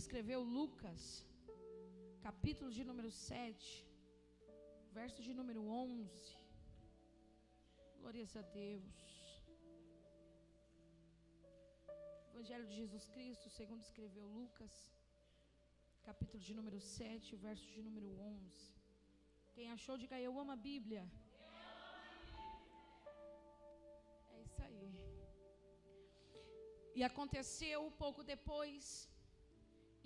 escreveu Lucas, capítulo de número 7, verso de número 11. Glórias a Deus. Evangelho de Jesus Cristo, segundo escreveu Lucas, capítulo de número 7, verso de número 11. Quem achou, diga: eu amo a Bíblia. É isso aí. E aconteceu pouco depois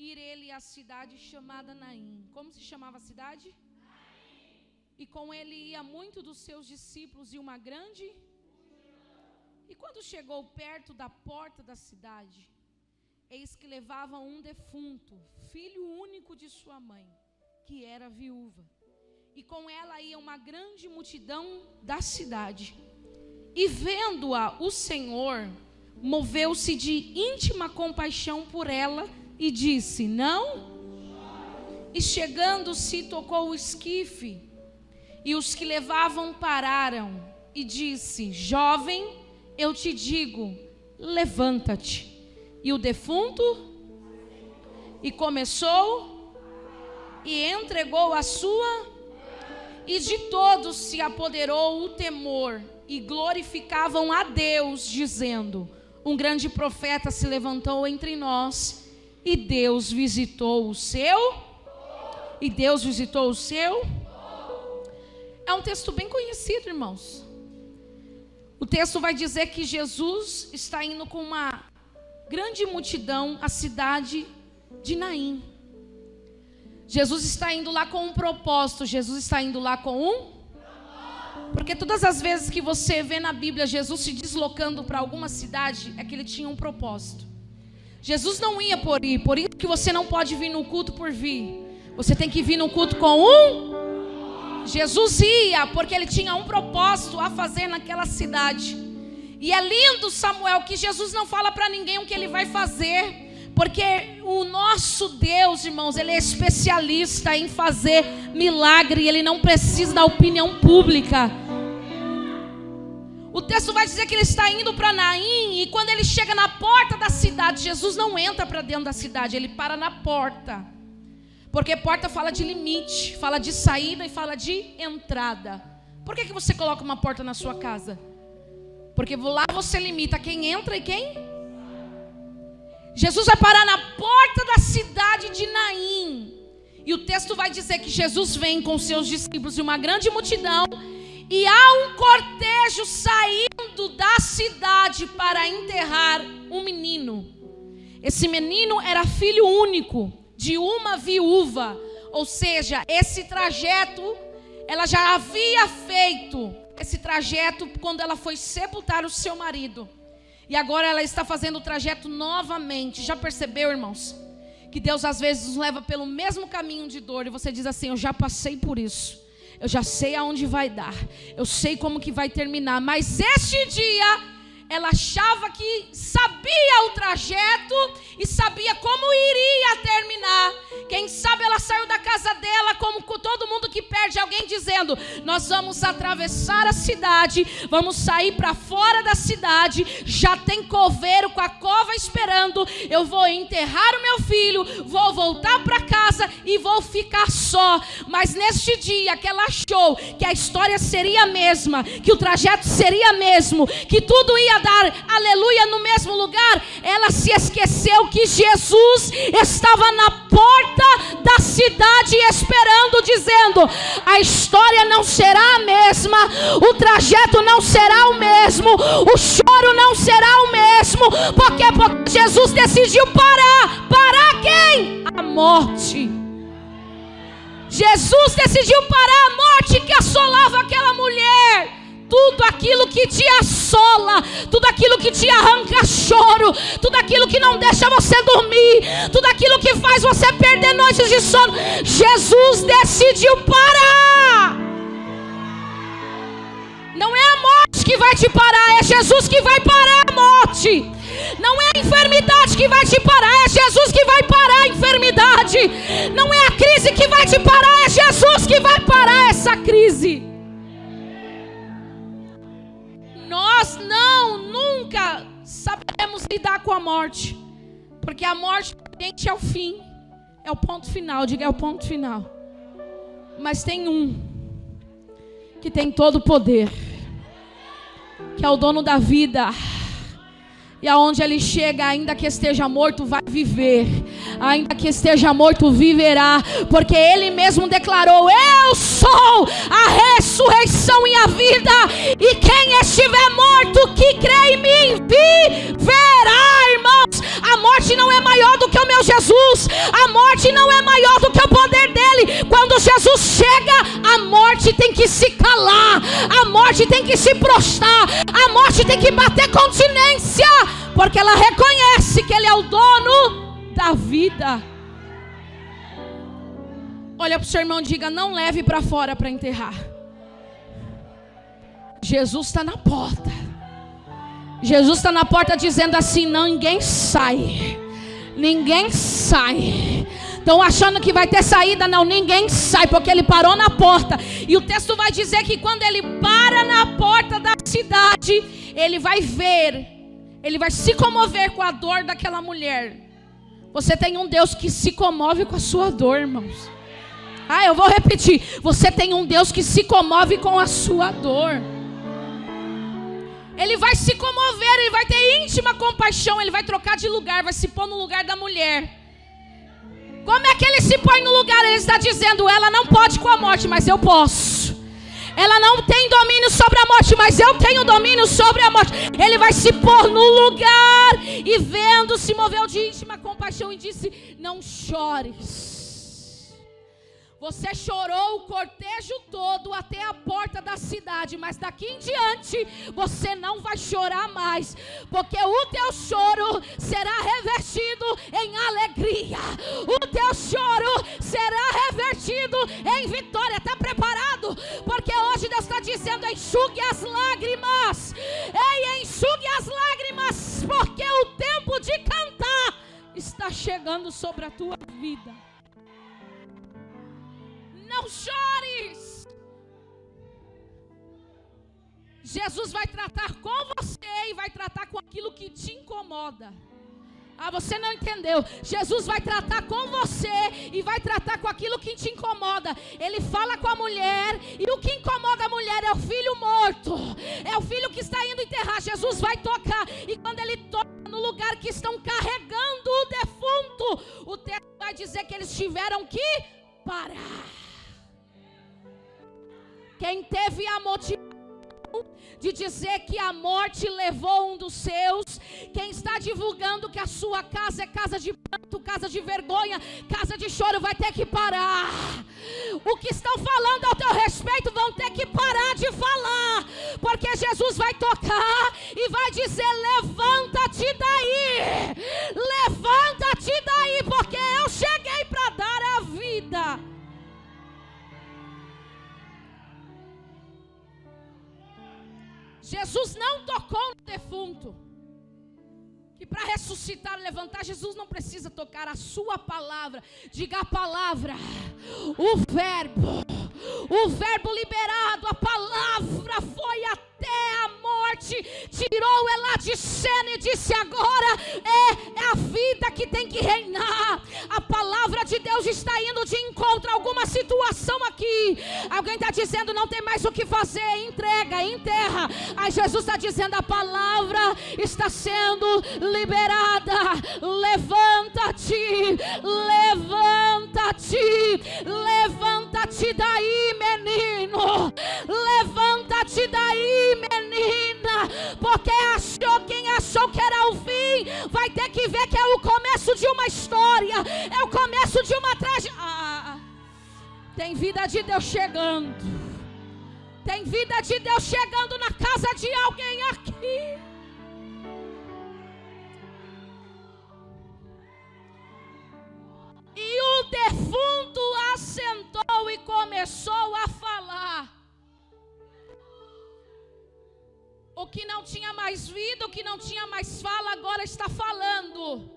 ir ele à cidade chamada Naim. Como se chamava a cidade? Naim. E com ele ia muito dos seus discípulos e uma grande. E quando chegou perto da porta da cidade, eis que levava um defunto, filho único de sua mãe, que era viúva. E com ela ia uma grande multidão da cidade. E vendo-a, o Senhor moveu-se de íntima compaixão por ela e disse: não? E chegando-se, tocou o esquife, e os que levavam pararam, e disse: jovem, eu te digo, levanta-te. E o defunto, e começou, e entregou a sua, e de todos se apoderou o temor, e glorificavam a Deus, dizendo: um grande profeta se levantou entre nós, e Deus visitou o seu. E Deus visitou o seu. É um texto bem conhecido, irmãos. O texto vai dizer que Jesus está indo com uma grande multidão à cidade de Naim. Jesus está indo lá com um propósito. Jesus está indo lá com um. Porque todas as vezes que você vê na Bíblia Jesus se deslocando para alguma cidade, é que ele tinha um propósito. Jesus não ia por ir. Por isso que você não pode vir no culto por vir. Você tem que vir no culto com um. Jesus ia porque ele tinha um propósito a fazer naquela cidade. E é lindo, Samuel, que Jesus não fala para ninguém o que ele vai fazer. Porque o nosso Deus, irmãos, ele é especialista em fazer milagre. Ele não precisa da opinião pública. O texto vai dizer que ele está indo para Naim. E quando ele chega na porta da cidade, Jesus não entra para dentro da cidade. Ele para na porta. Porque porta fala de limite, fala de saída e fala de entrada. Por que você coloca uma porta na sua casa? Porque lá você limita quem entra e quem... Jesus vai parar na porta da cidade de Naim. E o texto vai dizer que Jesus vem com seus discípulos e uma grande multidão. E há um cortejo saindo da cidade para enterrar um menino. Esse menino era filho único de uma viúva. Ou seja, esse trajeto ela já havia feito. Esse trajeto quando ela foi sepultar o seu marido. E agora ela está fazendo o trajeto novamente. Já percebeu, irmãos? Que Deus às vezes nos leva pelo mesmo caminho de dor. E você diz assim: eu já passei por isso. Eu já sei aonde vai dar. Eu sei como que vai terminar. Mas este dia ela achava que sabia o trajeto e sabia como iria terminar. Quem sabe ela saiu da casa dela como todo mundo que perde alguém, dizendo: nós vamos atravessar a cidade, vamos sair para fora da cidade, já tem coveiro com a cova esperando, eu vou enterrar o meu filho, vou voltar para casa e vou ficar só. Mas neste dia que ela achou que a história seria a mesma, que o trajeto seria mesmo, que tudo ia dar aleluia no mesmo lugar, ela se esqueceu que Jesus estava na porta da cidade esperando, dizendo: a história não será a mesma, o trajeto não será o mesmo, o choro não será o mesmo. Porque Jesus decidiu parar quem? A morte. Jesus decidiu parar a morte que assolava aquela mulher. Tudo aquilo que te assola, tudo aquilo que te arranca choro, tudo aquilo que não deixa você dormir, tudo aquilo que faz você perder noites de sono, Jesus decidiu parar. Não é a morte que vai te parar, é Jesus que vai parar a morte. Não é a enfermidade que vai te parar, é Jesus que vai parar a enfermidade. Não é a crise que vai te parar, é Jesus que vai parar essa crise. Nós nunca saberemos lidar com a morte. Porque a morte pra gente é o fim. É o ponto final, diga, é o ponto final. Mas tem um que tem todo o poder, que é o dono da vida. E aonde ele chega, ainda que esteja morto, vai viver. Ainda que esteja morto, viverá. Porque ele mesmo declarou: eu sou a ressurreição e a vida. E quem estiver morto, que crê em mim, viverá, irmãos. A morte não é maior do que o meu Jesus. A morte não é maior do que o poder dele. Quando Jesus chega, a morte tem que se calar. A morte tem que se prostrar. A morte tem que bater continência. Porque ela reconhece que ele é o dono da vida. Olha para o seu irmão e diga: não leve para fora para enterrar. Jesus está na porta. Jesus está na porta dizendo assim: não, ninguém sai. Ninguém sai. Estão achando que vai ter saída? Não, ninguém sai, porque ele parou na porta. E o texto vai dizer que quando ele para na porta da cidade, ele vai ver, ele vai se comover com a dor daquela mulher. Você tem um Deus que se comove com a sua dor, irmãos. Eu vou repetir. Você tem um Deus que se comove com a sua dor. Ele vai se comover, ele vai ter íntima compaixão. Ele vai trocar de lugar, vai se pôr no lugar da mulher. Como é que ele se põe no lugar? Ele está dizendo: ela não pode com a morte, mas eu posso. Ela não tem domínio sobre a morte, mas eu tenho domínio sobre a morte. Ele vai se pôr no lugar. E vendo, se moveu de íntima compaixão e disse: não chores. Você chorou o cortejo todo até a porta da cidade, mas daqui em diante você não vai chorar mais, porque o teu choro será revertido em alegria. O teu choro será revertido em vitória. Está preparado? Porque hoje Deus está dizendo: enxugue as lágrimas. Ei, enxugue as lágrimas, porque o tempo de cantar está chegando sobre a tua vida. Não chores. Jesus vai tratar com você e vai tratar com aquilo que te incomoda. Você não entendeu. Jesus vai tratar com você e vai tratar com aquilo que te incomoda. Ele fala com a mulher, e o que incomoda a mulher é o filho morto. É o filho que está indo enterrar. Jesus vai tocar, e quando ele toca no lugar que estão carregando o defunto, o texto vai dizer que eles tiveram que parar. Quem teve a motivação de dizer que a morte levou um dos seus, quem está divulgando que a sua casa é casa de pranto, casa de vergonha, casa de choro, vai ter que parar. O que estão falando ao teu respeito vão ter que parar de falar, porque Jesus vai tocar e vai dizer: levanta-te daí, levanta-te daí, porque eu cheguei para dar a vida. Jesus não tocou no defunto, que para ressuscitar e levantar, Jesus não precisa tocar. A sua palavra, diga a palavra, o verbo liberado, a palavra foi até a morte, tirou ela de cena e disse: agora é a vida que tem que reinar. A palavra de Deus está indo de encontro a alguma situação aqui. Alguém está dizendo: não tem mais o que fazer, entrega, enterra. Aí Jesus está dizendo: a palavra está sendo liberada. Levanta-te, levanta-te, levanta-te daí, menino, levanta-te daí, menina, porque quem achou que era o fim, vai ter que ver que é o começo de uma história, é o começo de uma tragédia. Tem vida de Deus chegando, tem vida de Deus chegando na casa de alguém aqui. E o defunto assentou e começou a falar. O que não tinha mais vida, o que não tinha mais fala, agora está falando.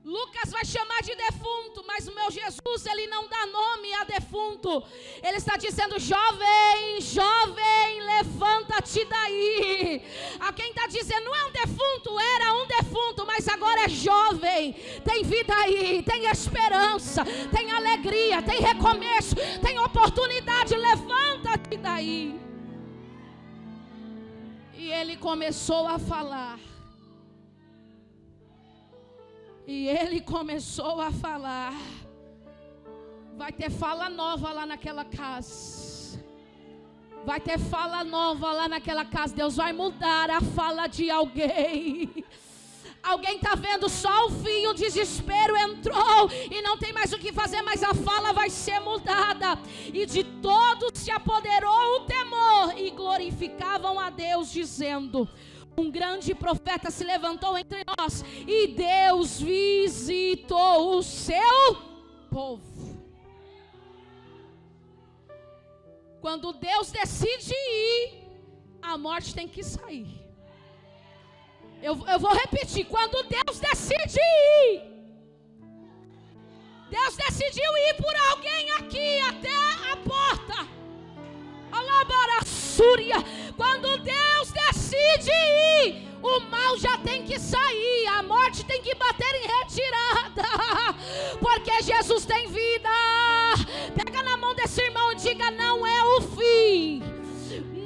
Lucas vai chamar de defunto, mas o meu Jesus, ele não dá nome a defunto. Ele está dizendo: jovem, jovem, levanta-te daí. A quem está dizendo: não é um defunto, era um defunto, mas agora é jovem. Tem vida aí, tem esperança, tem alegria, tem recomeço, tem oportunidade. Levanta-te daí. E ele começou a falar. E ele começou a falar. Vai ter fala nova lá naquela casa. Vai ter fala nova lá naquela casa. Deus vai mudar a fala de alguém. Alguém está vendo só o fim, o desespero entrou e não tem mais o que fazer, mas a fala vai ser mudada. E de todos se apoderou o temor e glorificavam a Deus, dizendo: um grande profeta se levantou entre nós e Deus visitou o seu povo. Quando Deus decide ir, a morte tem que sair. Eu vou repetir: quando Deus decide ir, Deus decidiu ir por alguém aqui até a porta. Alabarassúria. Quando Deus decide ir, o mal já tem que sair, a morte tem que bater em retirada, porque Jesus tem vida. Pega na mão desse irmão e diga: não é o fim,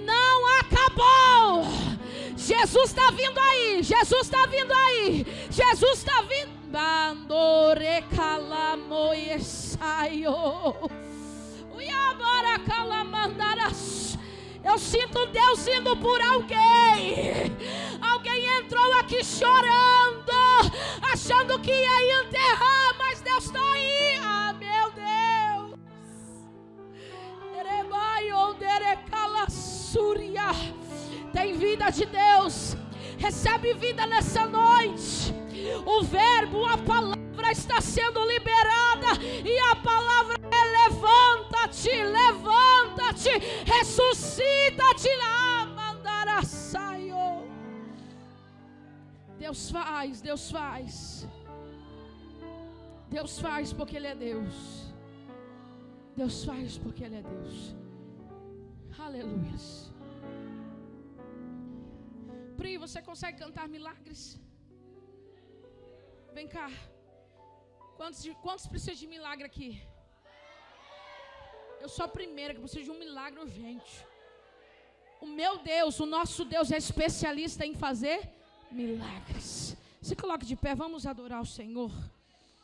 não acabou. Jesus está vindo aí, Jesus está vindo aí, Jesus está vindo. Eu sinto Deus indo por alguém. Alguém entrou aqui chorando, achando que ia enterrar, mas Deus está aí. Ah, meu Deus. Tem vida de Deus. Recebe vida nessa noite. O verbo, a palavra está sendo liberada. E a palavra é: levanta-te, levanta-te, ressuscita-te lá, mandará saio. Deus faz, Deus faz. Deus faz porque Ele é Deus. Deus faz porque Ele é Deus. Aleluias. Pri, você consegue cantar milagres? Vem cá. Quantos precisam de milagre aqui? Eu sou a primeira que precisa de um milagre urgente. O meu Deus, o nosso Deus é especialista em fazer milagres. Se coloque de pé, vamos adorar o Senhor.